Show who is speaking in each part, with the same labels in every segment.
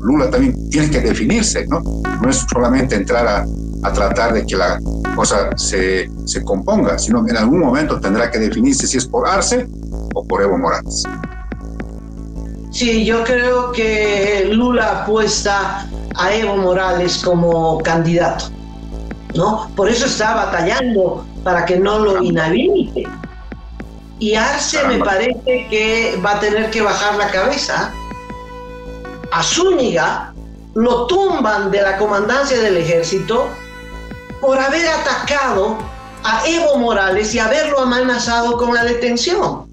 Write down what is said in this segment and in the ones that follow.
Speaker 1: Lula también tiene que definirse, ¿no? No es solamente entrar a tratar de que la cosa se componga, sino que en algún momento tendrá que definirse si es por Arce o por Evo Morales.
Speaker 2: Sí, yo creo que Lula apuesta a Evo Morales como candidato, ¿no? Por eso está batallando para que no lo inhabilite. Y Arce me parece que va a tener que bajar la cabeza. A Zúñiga lo tumban de la comandancia del ejército por haber atacado a Evo Morales y haberlo amenazado con la detención.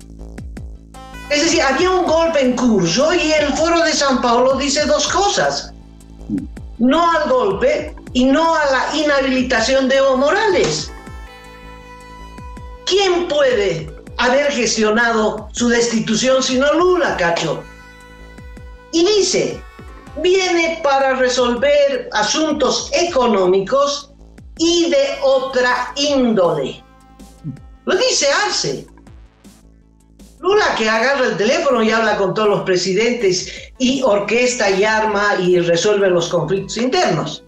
Speaker 2: Es decir, había un golpe en curso y el Foro de San Paulo dice dos cosas: no al golpe y no a la inhabilitación de Evo Morales. ¿Quién puede haber gestionado su destitución sino Lula, Cacho? Y dice, viene para resolver asuntos económicos y de otra índole. Lo dice Arce. Lula, que agarra el teléfono y habla con todos los presidentes y orquesta y arma y resuelve los conflictos internos.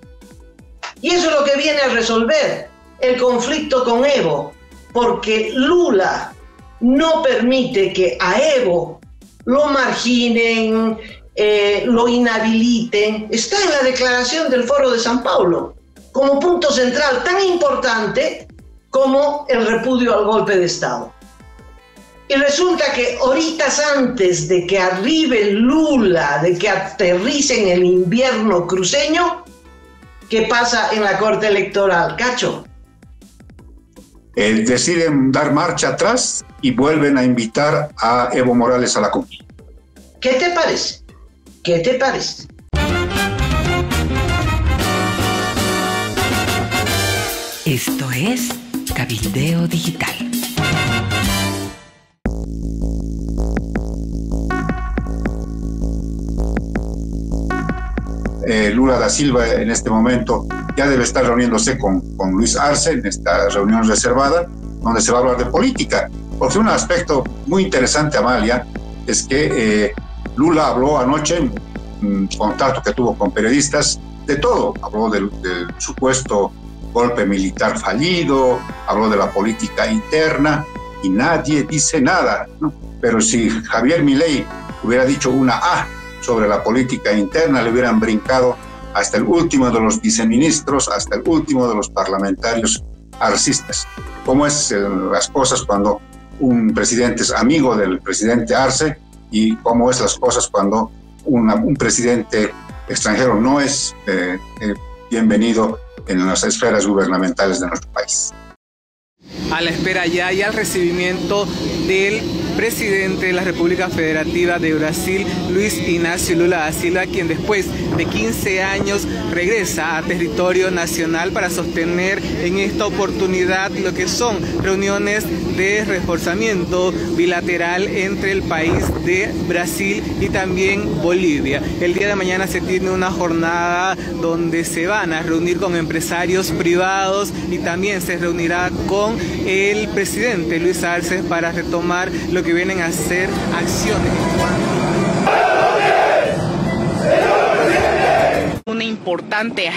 Speaker 2: Y eso es lo que viene a resolver el conflicto con Evo, porque Lula no permite que a Evo lo marginen, lo inhabiliten. Está en la declaración del Foro de San Paulo como punto central tan importante como el repudio al golpe de Estado. Y resulta que horitas antes de que arribe Lula, de que aterrice en el invierno cruceño, ¿qué pasa en la Corte Electoral, Cacho?
Speaker 1: Deciden dar marcha atrás y vuelven a invitar a Evo Morales a la contienda.
Speaker 2: ¿Qué te parece? ¿Qué te parece?
Speaker 3: Esto es Cabildeo Digital.
Speaker 1: Lula da Silva en este momento ya debe estar reuniéndose con Luis Arce en esta reunión reservada, donde se va a hablar de política. Porque un aspecto muy interesante, Amalia, es que Lula habló anoche en un contacto que tuvo con periodistas de todo. Habló del supuesto golpe militar fallido, habló de la política interna y nadie dice nada, ¿no? Pero si Javier Milei hubiera dicho una A sobre la política interna, le hubieran brincado hasta el último de los viceministros, hasta el último de los parlamentarios arcistas. ¿Cómo es las cosas cuando un presidente es amigo del presidente Arce y cómo es las cosas cuando un presidente extranjero no es bienvenido en las esferas gubernamentales de nuestro país?
Speaker 4: A la espera ya y al recibimiento del presidente de la República Federativa de Brasil, Luis Inácio Lula da Silva, quien después de 15 años regresa a territorio nacional para sostener en esta oportunidad lo que son reuniones de reforzamiento bilateral entre el país de Brasil y también Bolivia. El día de mañana se tiene una jornada donde se van a reunir con empresarios privados y también se reunirá con el presidente Luis Arce para retomar lo que vienen a ser acciones.
Speaker 5: Una importante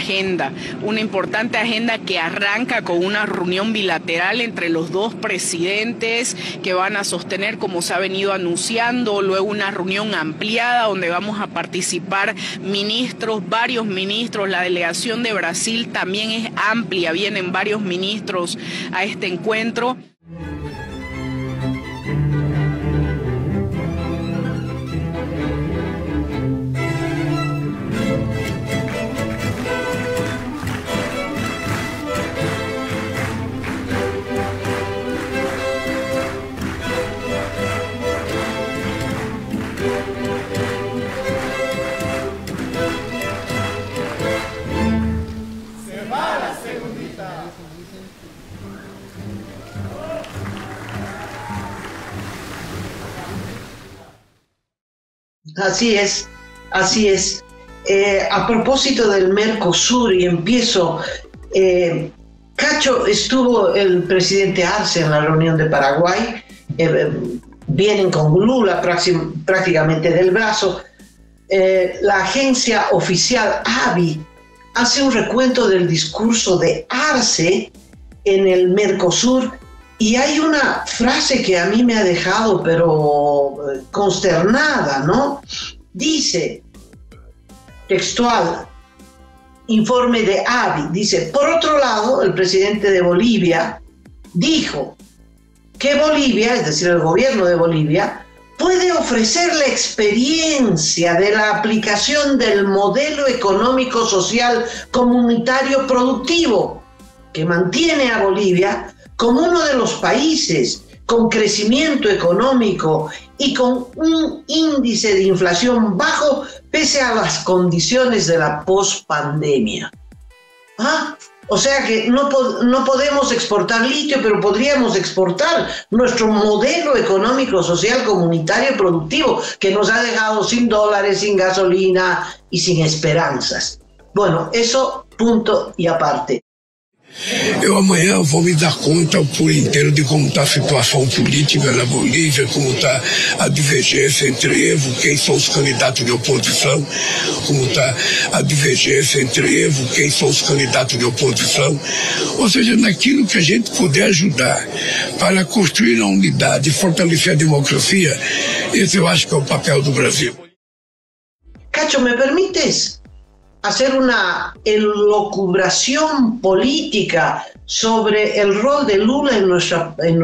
Speaker 5: agenda que arranca con una reunión bilateral entre los dos presidentes que van a sostener, como se ha venido anunciando, luego una reunión ampliada donde vamos a participar ministros, varios ministros. La delegación de Brasil también es amplia, vienen varios ministros a este encuentro.
Speaker 2: Así es, así es. A propósito del Mercosur, y empiezo, Cacho, estuvo el presidente Arce en la reunión de Paraguay, vienen con Lula prácticamente del brazo, la agencia oficial ABI hace un recuento del discurso de Arce en el Mercosur y hay una frase que a mí me ha dejado pero consternada, ¿no? Dice, textual, informe de ABI, dice, por otro lado, el presidente de Bolivia dijo que Bolivia, es decir, el gobierno de Bolivia, puede ofrecer la experiencia de la aplicación del modelo económico social comunitario productivo que mantiene a Bolivia como uno de los países con crecimiento económico y con un índice de inflación bajo pese a las condiciones de la pospandemia. O sea que no podemos exportar litio, pero podríamos exportar nuestro modelo económico, social, comunitario y productivo, que nos ha dejado sin dólares, sin gasolina y sin esperanzas. Bueno, eso punto y aparte.
Speaker 6: Eu amanhã vou me dar conta por inteiro de como está a situação política na Bolívia, como está a divergência entre Evo, quem são os candidatos de oposição, como está a divergência entre Evo, quem são os candidatos de oposição. Ou seja, naquilo que a gente puder ajudar para construir a unidade e fortalecer a democracia, esse eu acho que é o papel do Brasil.
Speaker 2: Cacho, ¿me permites hacer una elucubración política sobre el rol de Lula en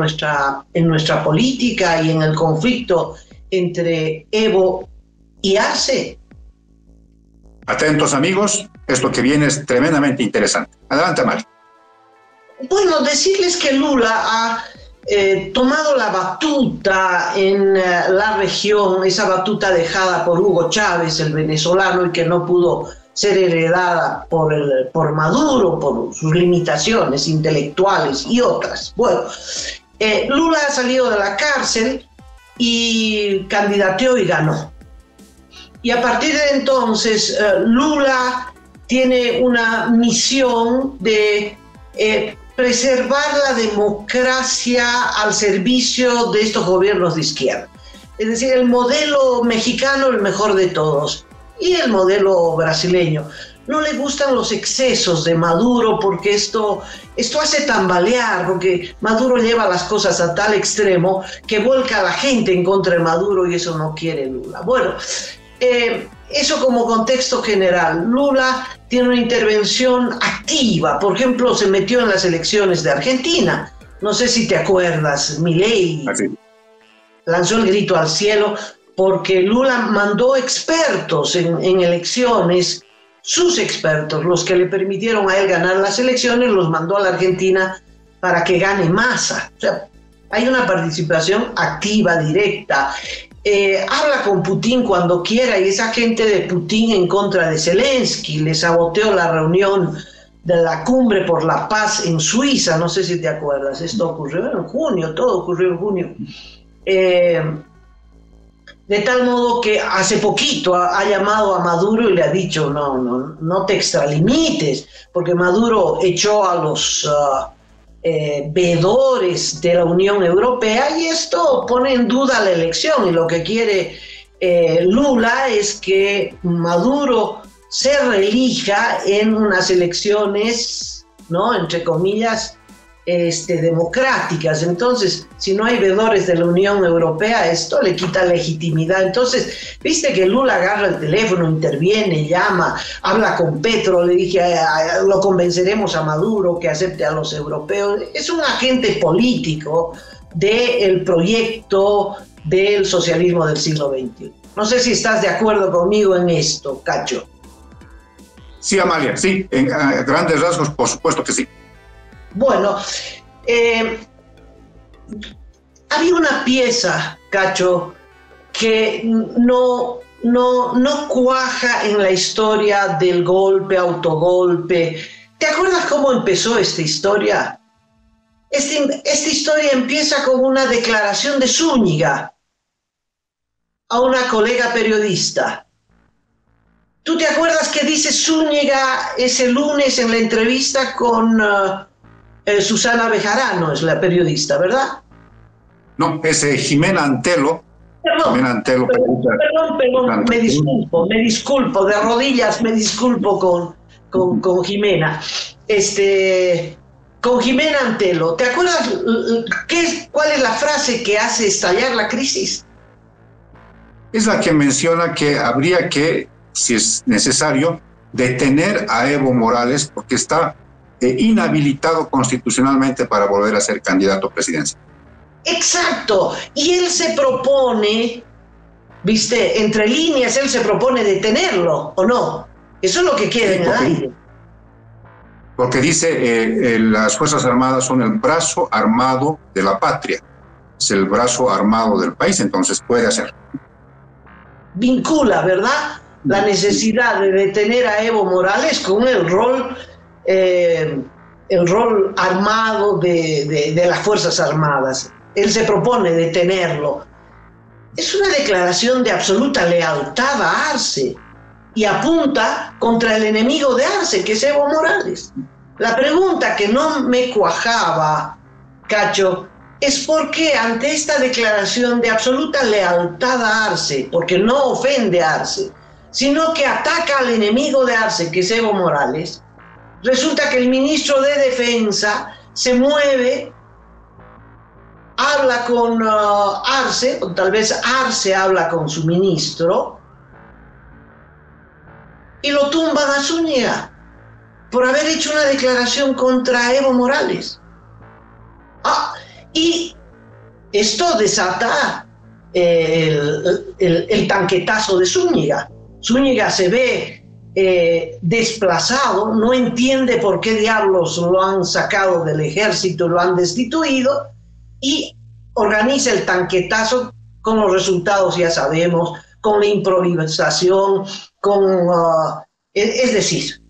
Speaker 2: nuestra política y en el conflicto entre Evo y Arce?
Speaker 1: Atentos, amigos, esto que viene es tremendamente interesante. Adelante, Mari.
Speaker 2: Bueno, decirles que Lula ha tomado la batuta en la región, esa batuta dejada por Hugo Chávez, el venezolano, y que no pudo ser heredada por Maduro, por sus limitaciones intelectuales y otras. Bueno, Lula ha salido de la cárcel y candidateó y ganó. Y a partir de entonces, Lula tiene una misión de preservar la democracia al servicio de estos gobiernos de izquierda. Es decir, el modelo mexicano, el mejor de todos, y el modelo brasileño. No le gustan los excesos de Maduro porque esto hace tambalear, porque Maduro lleva las cosas a tal extremo que vuelca a la gente en contra de Maduro y eso no quiere Lula. Bueno, eso como contexto general. Lula tiene una intervención activa, por ejemplo, se metió en las elecciones de Argentina. No sé si te acuerdas, Milei lanzó el grito al cielo porque Lula mandó expertos en elecciones, sus expertos, los que le permitieron a él ganar las elecciones, los mandó a la Argentina para que gane Massa. O sea, hay una participación activa, directa. Habla con Putin cuando quiera y esa gente de Putin en contra de Zelensky, le saboteó la reunión de la Cumbre por la Paz en Suiza, no sé si te acuerdas, esto ocurrió en junio, todo ocurrió en junio. De tal modo que hace poquito ha llamado a Maduro y le ha dicho no te extralimites, porque Maduro echó a los veedores de la Unión Europea y esto pone en duda la elección y lo que quiere Lula es que Maduro se reelija en unas elecciones, ¿no?, entre comillas, democráticas. Entonces, si no hay veedores de la Unión Europea, esto le quita legitimidad. Entonces, viste que Lula agarra el teléfono, interviene, llama, habla con Petro, le dije, lo convenceremos a Maduro que acepte a los europeos. Es un agente político del proyecto del socialismo del siglo XXI. No sé si estás de acuerdo conmigo en esto, Cacho.
Speaker 1: Sí, Amalia, sí, en grandes rasgos, por supuesto que sí.
Speaker 2: Bueno, había una pieza, Cacho, que no cuaja en la historia del golpe, autogolpe. ¿Te acuerdas cómo empezó esta historia? Esta historia empieza con una declaración de Zúñiga a una colega periodista. ¿Tú te acuerdas qué dice Zúñiga ese lunes en la entrevista con Susana Bejarano, es la periodista, ¿verdad?
Speaker 1: No, es Jimena Antelo, También Antelo
Speaker 2: perdón, me disculpo, de rodillas me disculpo con Jimena. Con Jimena Antelo, ¿te acuerdas cuál es la frase que hace estallar la crisis?
Speaker 1: Es la que menciona que habría que, si es necesario, detener a Evo Morales porque está inhabilitado constitucionalmente para volver a ser candidato presidencial.
Speaker 2: Exacto, y él se propone, viste, entre líneas, él se propone detenerlo, ¿o no? Eso es lo que quiere en el aire.
Speaker 1: Porque dice, las Fuerzas Armadas son el brazo armado de la patria, es el brazo armado del país, entonces puede hacerlo.
Speaker 2: Vincula, ¿verdad?, la necesidad de detener a Evo Morales con el rol armado de las Fuerzas Armadas. Él se propone detenerlo. Es una declaración de absoluta lealtad a Arce y apunta contra el enemigo de Arce, que es Evo Morales. La pregunta que no me cuajaba, Cacho, es por qué ante esta declaración de absoluta lealtad a Arce, porque no ofende a Arce, sino que ataca al enemigo de Arce, que es Evo Morales, resulta que el ministro de Defensa se mueve, habla con Arce, o tal vez Arce habla con su ministro, y lo tumban a Zúñiga por haber hecho una declaración contra Evo Morales. Y esto desata el tanquetazo de Zúñiga. Zúñiga se ve desplazado, no entiende por qué diablos lo han sacado del ejército, lo han destituido, y organiza el tanquetazo con los resultados, ya sabemos, con la improvisación, es decir,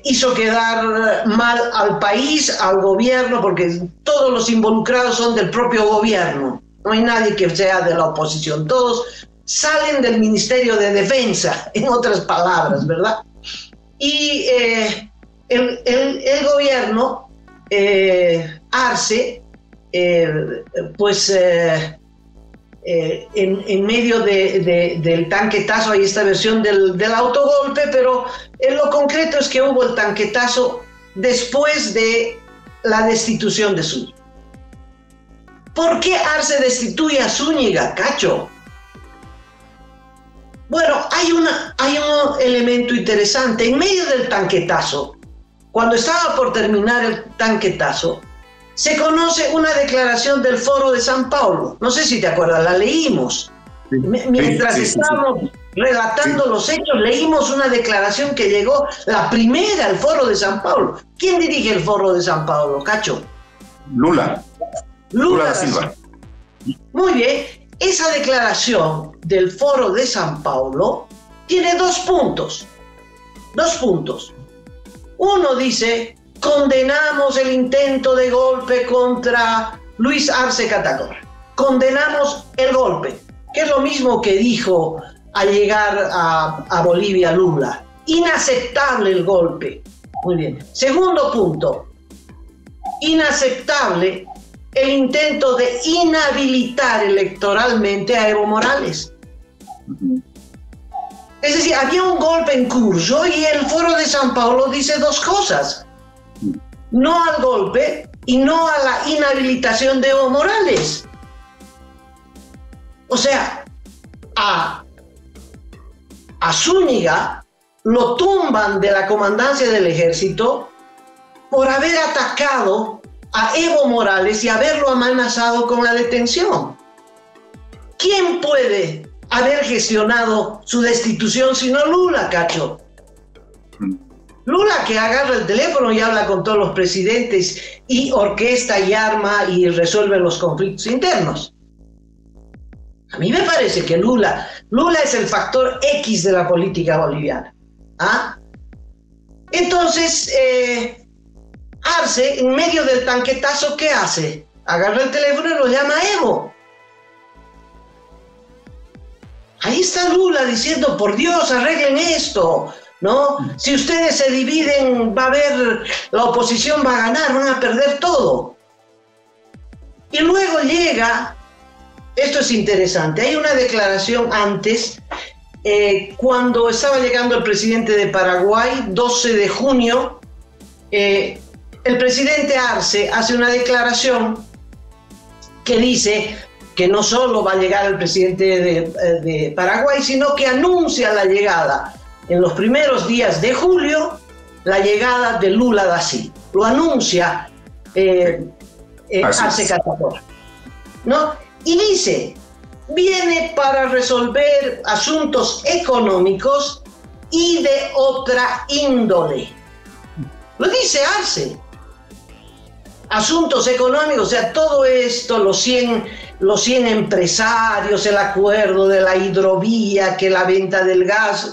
Speaker 2: hizo quedar mal al país, al gobierno, porque todos los involucrados son del propio gobierno, no hay nadie que sea de la oposición, todos salen del Ministerio de Defensa, en otras palabras, ¿verdad? Y el gobierno, Arce, en medio del tanquetazo hay esta versión del autogolpe, pero en lo concreto es que hubo el tanquetazo después de la destitución de Zúñiga. ¿Por qué Arce destituye a Zúñiga, Cacho? Bueno, hay un elemento interesante. En medio del tanquetazo, cuando estaba por terminar el tanquetazo, se conoce una declaración del Foro de San Paulo. No sé si te acuerdas, la leímos. Mientras estábamos relatando los hechos, leímos una declaración que llegó, la primera, al Foro de San Paulo. ¿Quién dirige el Foro de San Paulo, Cacho?
Speaker 1: Lula da Silva.
Speaker 2: Muy bien. Esa declaración del Foro de San Paulo tiene dos puntos. Uno dice: condenamos el intento de golpe contra Luis Arce Catacora. Condenamos el golpe, que es lo mismo que dijo al llegar a Bolivia Lula. Inaceptable el golpe. Muy bien. Segundo punto: inaceptable el intento de inhabilitar electoralmente a Evo Morales. Es decir, había un golpe en curso y el Foro de San Paulo dice dos cosas: no al golpe y no a la inhabilitación de Evo Morales. O sea, a Zúñiga lo tumban de la comandancia del ejército por haber atacado a Evo Morales y haberlo amenazado con la detención. ¿Quién puede haber gestionado su destitución sino Lula, Cacho? Lula, que agarra el teléfono y habla con todos los presidentes y orquesta y arma y resuelve los conflictos internos. A mí me parece que Lula es el factor X de la política boliviana. Entonces, Arce, en medio del tanquetazo, ¿qué hace? Agarra el teléfono y lo llama a Evo. Ahí está Lula diciendo: por Dios, arreglen esto, ¿no? Si ustedes se dividen, va a haber, la oposición va a ganar, van a perder todo. Y luego llega esto es interesante. Hay una declaración antes, cuando estaba llegando el presidente de Paraguay, 12 de junio, el presidente Arce hace una declaración que dice que no solo va a llegar el presidente de Paraguay, sino que anuncia la llegada, en los primeros días de julio, la llegada de Lula da Silva. Lo anuncia Arce Catacora, ¿no? Y dice, viene para resolver asuntos económicos y de otra índole. Lo dice Arce. Asuntos económicos, o sea, todo esto, los 100 empresarios, el acuerdo de la hidrovía, que la venta del gas,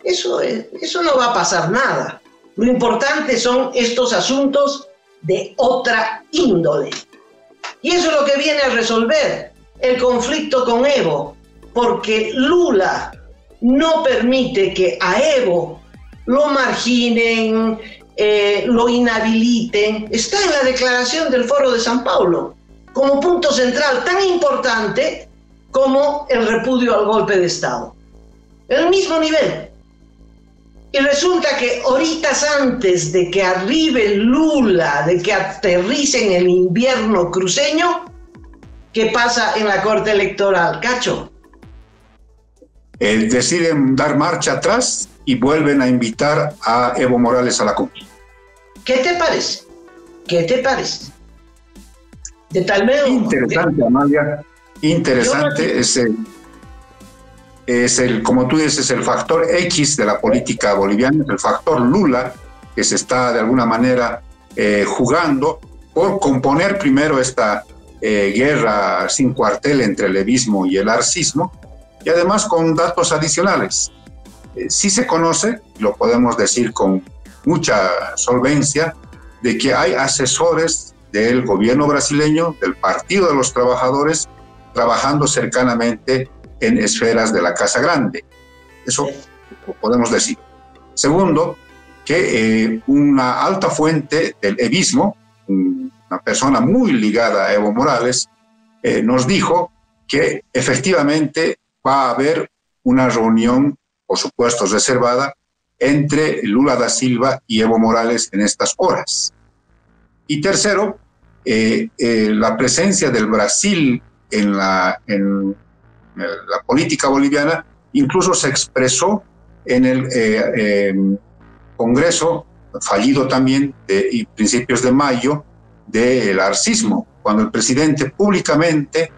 Speaker 2: eso no va a pasar nada. Lo importante son estos asuntos de otra índole. Y eso es lo que viene a resolver el conflicto con Evo, porque Lula no permite que a Evo lo marginen, lo inhabiliten. Está en la declaración del Foro de San Paulo como punto central tan importante como el repudio al golpe de Estado. El mismo nivel. Y resulta que horitas antes de que arribe Lula, de que aterrice en el invierno cruceño, ¿qué pasa en la Corte Electoral, Cacho?
Speaker 1: Deciden dar marcha atrás y vuelven a invitar a Evo Morales a la cumbre.
Speaker 2: ¿Qué te parece? ¿Qué te parece? De tal modo...
Speaker 1: Interesante, Amalia. Interesante. Es el, como tú dices, el factor X de la política boliviana, el factor Lula, que se está de alguna manera jugando por componer primero esta guerra sin cuartel entre el evismo y el arcismo, y además con datos adicionales. Sí se conoce, lo podemos decir con mucha solvencia, de que hay asesores del gobierno brasileño, del Partido de los Trabajadores, trabajando cercanamente en esferas de la Casa Grande. Eso lo podemos decir. Segundo, que una alta fuente del evismo, una persona muy ligada a Evo Morales, nos dijo que efectivamente va a haber una reunión, por supuesto reservada, entre Lula da Silva y Evo Morales en estas horas. Y tercero, la presencia del Brasil en la política boliviana incluso se expresó en el Congreso, fallido también, de principios de mayo, del arcismo, cuando el presidente públicamente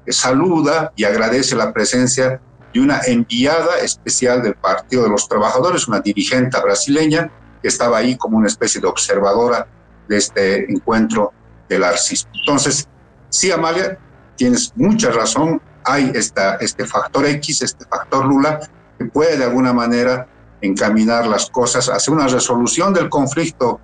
Speaker 1: saluda y agradece la presencia de una enviada especial del Partido de los Trabajadores, una dirigente brasileña que estaba ahí como una especie de observadora de este encuentro del arcismo. Entonces, sí, Amalia, tienes mucha razón, hay este factor X, este factor Lula, que puede de alguna manera encaminar las cosas hacia una resolución del conflicto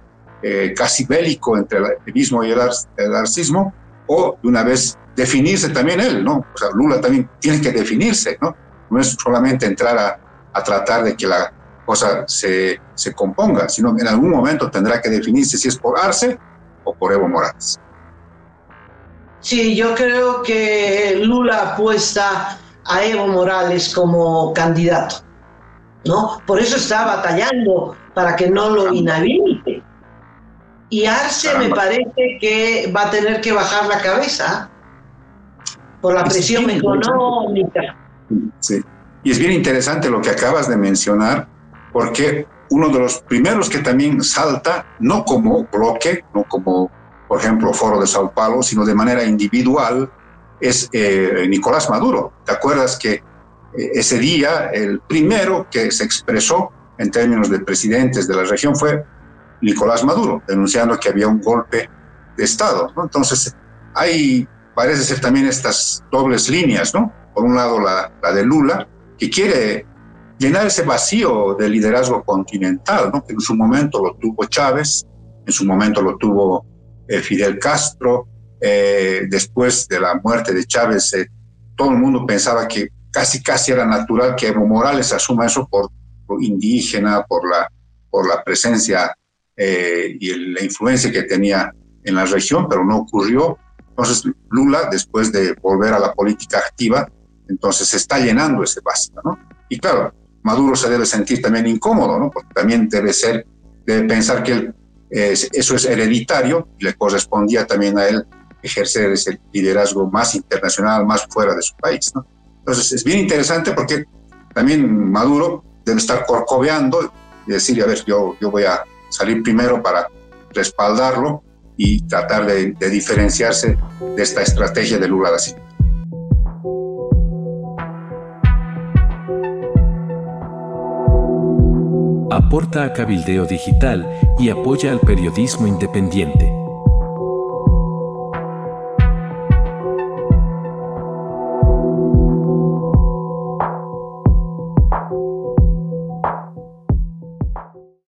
Speaker 1: casi bélico entre el evismo y el arcismo, o de una vez definirse también él, ¿no? O sea, Lula también tiene que definirse, ¿no? No es solamente entrar a tratar de que la cosa se componga, sino que en algún momento tendrá que definirse si es por Arce o por Evo Morales.
Speaker 2: Sí, yo creo que Lula apuesta a Evo Morales como candidato, ¿no? Por eso está batallando para que no lo inhabilite. Y Arce me parece que va a tener que bajar la cabeza por la presión económica.
Speaker 1: Sí, y es bien interesante lo que acabas de mencionar, porque uno de los primeros que también salta, no como bloque, no como, por ejemplo, Foro de Sao Paulo, sino de manera individual, es Nicolás Maduro. ¿Te acuerdas que ese día el primero que se expresó en términos de presidentes de la región fue Nicolás Maduro, denunciando que había un golpe de Estado, ¿no? Entonces, parece ser también estas dobles líneas, ¿no? Por un lado, la de Lula, que quiere llenar ese vacío de liderazgo continental, ¿no? Que en su momento lo tuvo Chávez, en su momento lo tuvo Fidel Castro, después de la muerte de Chávez, todo el mundo pensaba que casi era natural que Evo Morales asuma eso por indígena, por la presencia y la influencia que tenía en la región, pero no ocurrió. Entonces Lula, después de volver a la política activa, entonces se está llenando ese vacío, ¿no? Y claro, Maduro se debe sentir también incómodo, ¿no? Porque también debe pensar que él, eso es hereditario y le correspondía también a él ejercer ese liderazgo más internacional, más fuera de su país, ¿no? Entonces es bien interesante porque también Maduro debe estar corcoveando y decir, a ver, yo voy a salir primero para respaldarlo y tratar de diferenciarse de esta estrategia de Lula da Silva.
Speaker 7: Aporta a Cabildeo Digital y apoya al periodismo independiente.